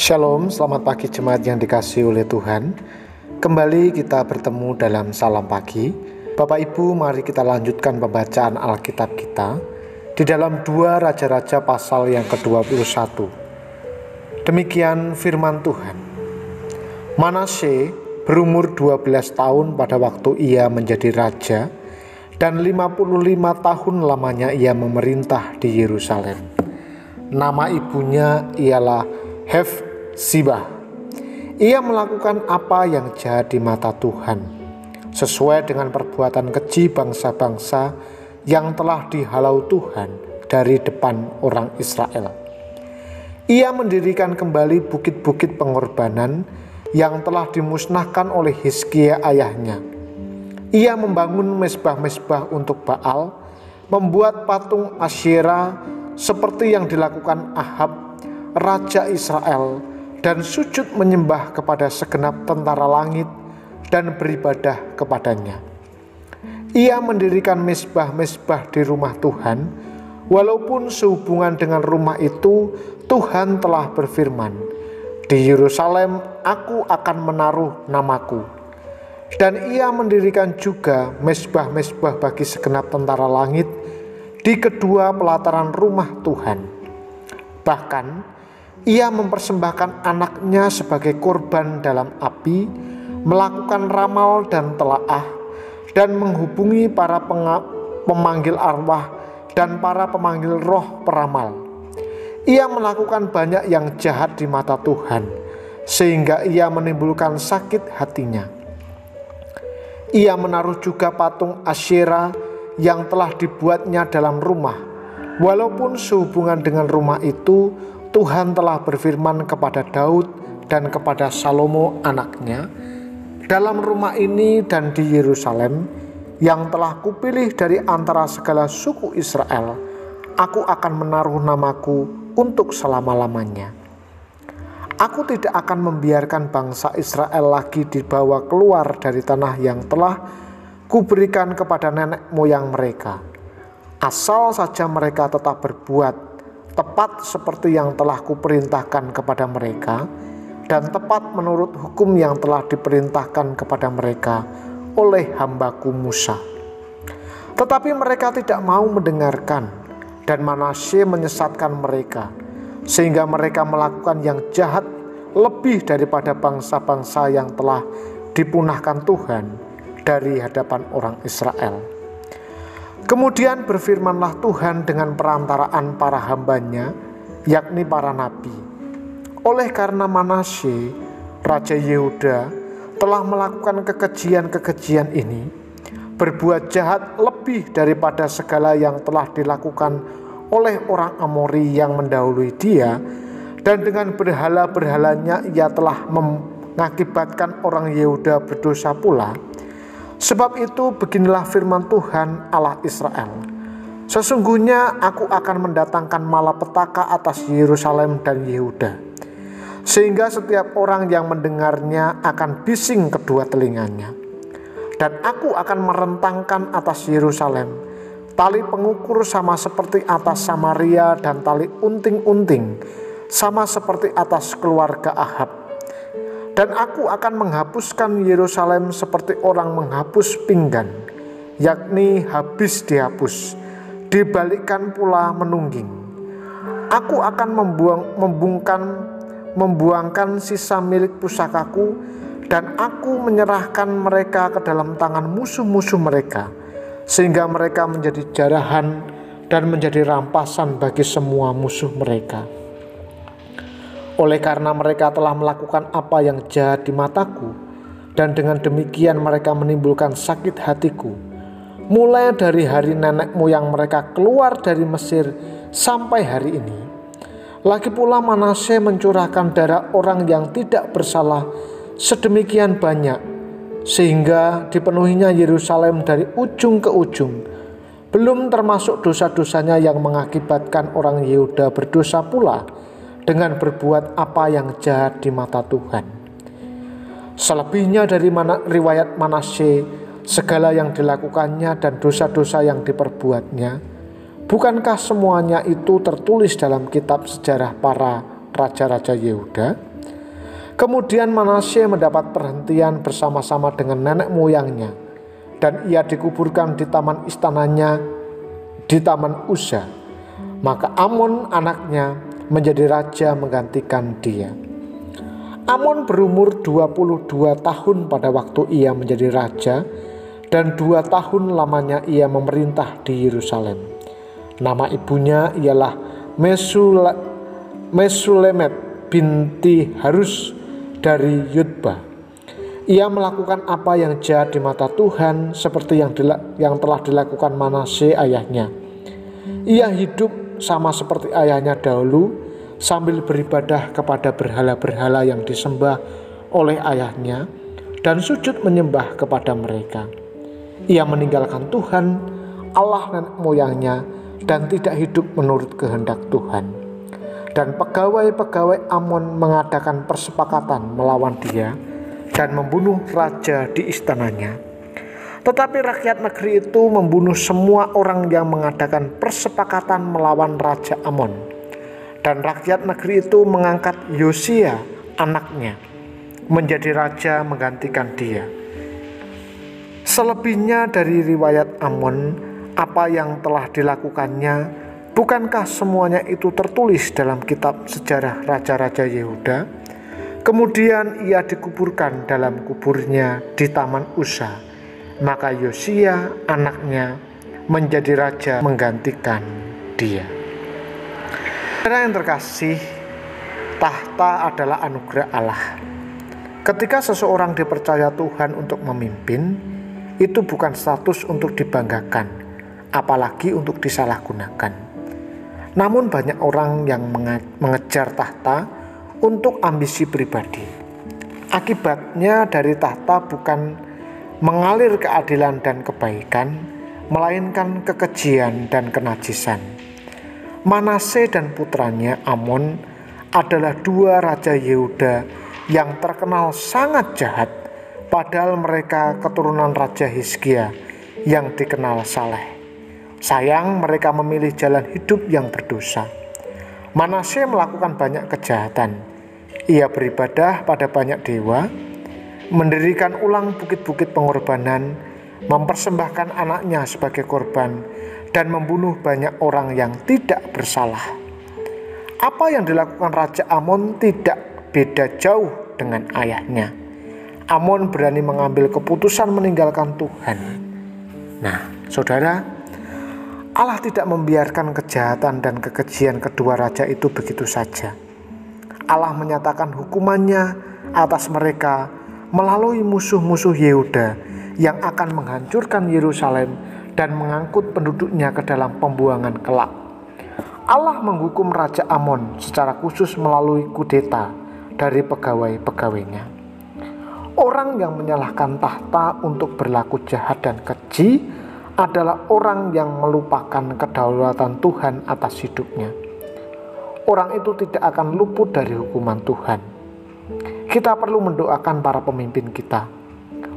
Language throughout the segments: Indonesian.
Shalom, selamat pagi jemaat yang dikasihi oleh Tuhan. Kembali kita bertemu dalam Salam Pagi. Bapak Ibu, mari kita lanjutkan pembacaan Alkitab kita di dalam 2 Raja-Raja pasal yang ke-21. Demikian firman Tuhan. Manasye berumur 12 tahun pada waktu ia menjadi raja, dan 55 tahun lamanya ia memerintah di Yerusalem. Nama ibunya ialah Hefzibah. Ia melakukan apa yang jahat di mata Tuhan, sesuai dengan perbuatan keji bangsa-bangsa yang telah dihalau Tuhan dari depan orang Israel. Ia mendirikan kembali bukit-bukit pengorbanan yang telah dimusnahkan oleh Hizkia ayahnya. Ia membangun mezbah-mezbah untuk Baal, membuat patung Asyera seperti yang dilakukan Ahab, raja Israel, dan sujud menyembah kepada segenap tentara langit dan beribadah kepadanya. Ia mendirikan mezbah-mezbah di rumah Tuhan, walaupun sehubungan dengan rumah itu Tuhan telah berfirman, "Di Yerusalem aku akan menaruh namaku." Dan ia mendirikan juga mezbah-mezbah bagi segenap tentara langit di kedua pelataran rumah Tuhan. Bahkan ia mempersembahkan anaknya sebagai korban dalam api, melakukan ramal dan telaah, dan menghubungi para pemanggil arwah dan para pemanggil roh peramal. Ia melakukan banyak yang jahat di mata Tuhan, sehingga ia menimbulkan sakit hatinya. Ia menaruh juga patung Asyera yang telah dibuatnya dalam rumah, walaupun sehubungan dengan rumah itu Tuhan telah berfirman kepada Daud dan kepada Salomo anaknya, "Dalam rumah ini dan di Yerusalem yang telah kupilih dari antara segala suku Israel, aku akan menaruh namaku untuk selama-lamanya. Aku tidak akan membiarkan bangsa Israel lagi dibawa keluar dari tanah yang telah kuberikan kepada nenek moyang mereka, asal saja mereka tetap berbuat tepat seperti yang telah kuperintahkan kepada mereka, dan tepat menurut hukum yang telah diperintahkan kepada mereka oleh hambaku Musa." Tetapi mereka tidak mau mendengarkan, dan Manasye menyesatkan mereka, sehingga mereka melakukan yang jahat lebih daripada bangsa-bangsa yang telah dipunahkan Tuhan dari hadapan orang Israel. Kemudian berfirmanlah Tuhan dengan perantaraan para hambanya, yakni para nabi, "Oleh karena Manasye, Raja Yehuda, telah melakukan kekejian-kekejian ini, berbuat jahat lebih daripada segala yang telah dilakukan oleh orang Amori yang mendahului dia, dan dengan berhala-berhalanya ia telah mengakibatkan orang Yehuda berdosa pula. Sebab itu beginilah firman Tuhan Allah Israel, sesungguhnya aku akan mendatangkan malapetaka atas Yerusalem dan Yehuda, sehingga setiap orang yang mendengarnya akan bising kedua telinganya. Dan aku akan merentangkan atas Yerusalem tali pengukur sama seperti atas Samaria, dan tali unting-unting sama seperti atas keluarga Ahab. Dan aku akan menghapuskan Yerusalem seperti orang menghapus pinggan, yakni habis dihapus, dibalikkan pula menungging. Aku akan membuangkan sisa milik pusakaku, dan aku menyerahkan mereka ke dalam tangan musuh-musuh mereka, sehingga mereka menjadi jarahan dan menjadi rampasan bagi semua musuh mereka. Oleh karena mereka telah melakukan apa yang jahat di mataku, dan dengan demikian mereka menimbulkan sakit hatiku, mulai dari hari nenek moyang mereka keluar dari Mesir sampai hari ini. Lagi pula Manasye mencurahkan darah orang yang tidak bersalah sedemikian banyak, sehingga dipenuhinya Yerusalem dari ujung ke ujung, belum termasuk dosa-dosanya yang mengakibatkan orang Yehuda berdosa pula dengan berbuat apa yang jahat di mata Tuhan. Selebihnya dari riwayat Manasye, segala yang dilakukannya dan dosa-dosa yang diperbuatnya, bukankah semuanya itu tertulis dalam kitab sejarah para raja-raja Yehuda? Kemudian Manasye mendapat perhentian bersama-sama dengan nenek moyangnya, dan ia dikuburkan di taman istananya di Taman Uza. Maka Amon anaknya menjadi raja menggantikan dia. Amon berumur 22 tahun pada waktu ia menjadi raja, dan 2 tahun lamanya ia memerintah di Yerusalem. Nama ibunya ialah Mesulemet binti Harus dari Yudba. Ia melakukan apa yang jahat di mata Tuhan seperti yang telah dilakukan Manasye ayahnya. Ia hidup sama seperti ayahnya dahulu, sambil beribadah kepada berhala-berhala yang disembah oleh ayahnya dan sujud menyembah kepada mereka. Ia meninggalkan Tuhan, Allah nenek moyangnya, dan tidak hidup menurut kehendak Tuhan. Dan pegawai-pegawai Amon mengadakan persepakatan melawan dia dan membunuh raja di istananya. Tetapi rakyat negeri itu membunuh semua orang yang mengadakan persepakatan melawan Raja Amon. Dan rakyat negeri itu mengangkat Yosia anaknya menjadi raja menggantikan dia. Selebihnya dari riwayat Amon, apa yang telah dilakukannya, bukankah semuanya itu tertulis dalam kitab sejarah raja-raja Yehuda? Kemudian ia dikuburkan dalam kuburnya di Taman Uza. Maka Yosia anaknya menjadi raja menggantikan dia. Saudara yang terkasih, tahta adalah anugerah Allah. Ketika seseorang dipercaya Tuhan untuk memimpin, itu bukan status untuk dibanggakan, apalagi untuk disalahgunakan. Namun banyak orang yang mengejar tahta untuk ambisi pribadi. Akibatnya dari tahta bukan mengalir keadilan dan kebaikan, melainkan kekejian dan kenajisan. Manasye dan putranya Amon adalah 2 raja Yehuda yang terkenal sangat jahat, padahal mereka keturunan Raja Hizkia yang dikenal saleh. Sayang, mereka memilih jalan hidup yang berdosa. Manasye melakukan banyak kejahatan. Ia beribadah pada banyak dewa, mendirikan ulang bukit-bukit pengorbanan, mempersembahkan anaknya sebagai korban, dan membunuh banyak orang yang tidak bersalah. Apa yang dilakukan Raja Amon tidak beda jauh dengan ayahnya. Amon berani mengambil keputusan meninggalkan Tuhan. Nah, saudara, Allah tidak membiarkan kejahatan dan kekejian kedua raja itu begitu saja. Allah menyatakan hukumannya atas mereka melalui musuh-musuh Yehuda yang akan menghancurkan Yerusalem dan mengangkut penduduknya ke dalam pembuangan kelak. Allah menghukum Raja Amon secara khusus melalui kudeta dari pegawai-pegawainya. Orang yang menyalahkan tahta untuk berlaku jahat dan keji adalah orang yang melupakan kedaulatan Tuhan atas hidupnya. Orang itu tidak akan luput dari hukuman Tuhan. Kita perlu mendoakan para pemimpin kita,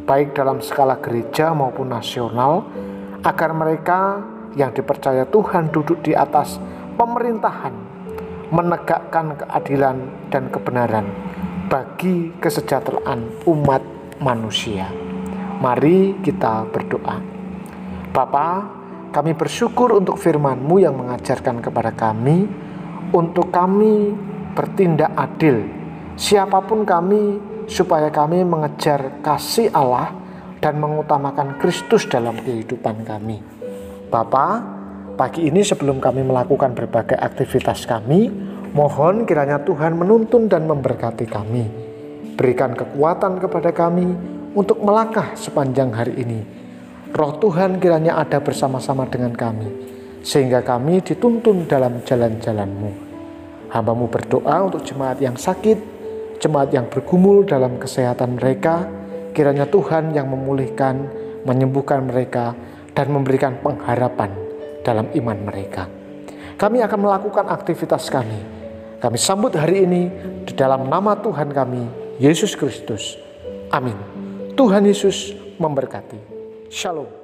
baik dalam skala gereja maupun nasional, agar mereka yang dipercaya Tuhan duduk di atas pemerintahan, menegakkan keadilan dan kebenaran bagi kesejahteraan umat manusia. Mari kita berdoa. Bapa, kami bersyukur untuk firman-Mu yang mengajarkan kepada kami untuk kami bertindak adil, siapapun kami, supaya kami mengejar kasih Allah dan mengutamakan Kristus dalam kehidupan kami. Bapa, pagi ini sebelum kami melakukan berbagai aktivitas kami, mohon kiranya Tuhan menuntun dan memberkati kami. Berikan kekuatan kepada kami untuk melangkah sepanjang hari ini. Roh Tuhan kiranya ada bersama-sama dengan kami, sehingga kami dituntun dalam jalan-jalan-Mu. Hamba-Mu berdoa untuk jemaat yang sakit, jemaat yang bergumul dalam kesehatan mereka. Kiranya Tuhan yang memulihkan, menyembuhkan mereka, dan memberikan pengharapan dalam iman mereka. Kami akan melakukan aktivitas kami. Kami sambut hari ini di dalam nama Tuhan kami, Yesus Kristus. Amin. Tuhan Yesus memberkati. Shalom.